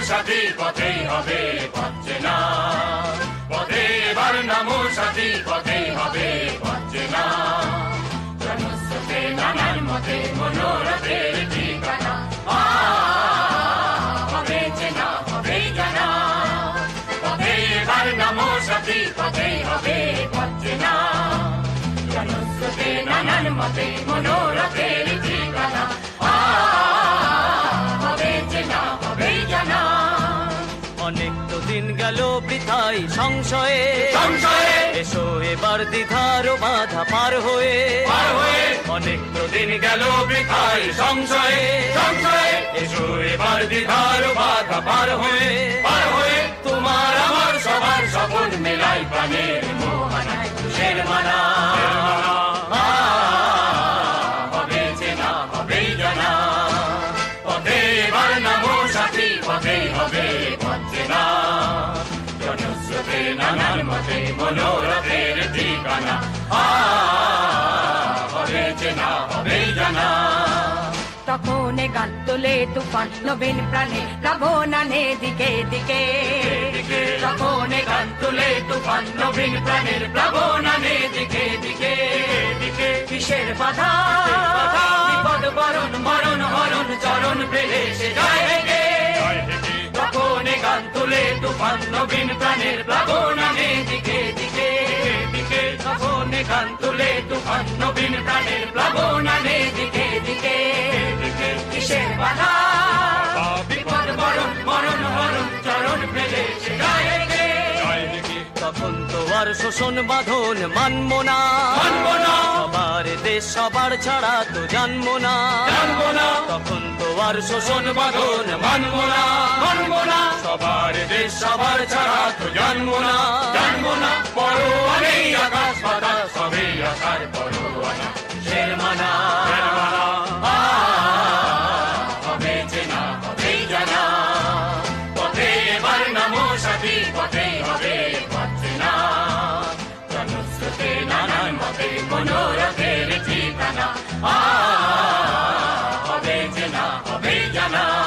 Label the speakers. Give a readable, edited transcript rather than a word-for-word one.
Speaker 1: সাথী পথেই হবে পথ চেনা, পথে এবার নামো সাথী পথেই হবে পথ চেনা। জনস্রোতে নানান মতে মনোরথের ঠিকানা, হবে চেনা হবে জানা, পথে এবার নামো সাথী পথেই হবে পথ চেনা। জনস্রোতে নানান মতে মনোরথের ঠিকানা, হবে চেনা হবে জানা।
Speaker 2: অনেক তো দিন গেল বৃথাই সংশয়ে, এসো এবার দ্বিধার বাধা পার হয়ে।
Speaker 1: অনেক তো দিন গেল বৃথাই সংশয়ে, এসো এবার দ্বিধার বাধা পার হয়ে। তোমার আমার সবার স্বপন মেলাই প্রাণের মোহনায় তুষের মালা, হবে চেনা হবেই জানা, পথে এবার নামো সাথী পথেই হবে পথ চেনা। জনস্রোতে নানান মতে মনোরথের ঠিকানা, হবে চেনা হবেই জানা।
Speaker 3: তখন গান তোলে তুফান নবীন প্রাণে প্লাবনানে দিকে দিকে।
Speaker 1: তখন গান তোলে তুফান নবীন প্রাণের প্লাবনানে দিকে দিকে।
Speaker 3: কিসের বাধা
Speaker 1: বিপদ বরণ মরণ হরণ চরণ পেলে সে যায় হেগে। তখন গান তোলে তুফান নবীন প্রাণের প্লাবনানে দিকে দিকে। তখন গান তোলে তুফান নবীন প্রাণের প্লাবনানে দিকে দিকে। কিসের বাধা বিপদ বরণ মরণ হরণ চরণ পেলে সে যায় হেগে।
Speaker 2: তখন তো আর শোষণ বাঁধন মানবো না, সবার দেশ সবার ছাড়া তো জানবো না।
Speaker 1: তখন তো আর শোষণ বাঁধন মানবো না, সবার দেশ সবার ছাড়া তো জানবো না। পরোয়া নেই আকাশ পাতাল সবেই আকার পরোয়ানা, শের মানা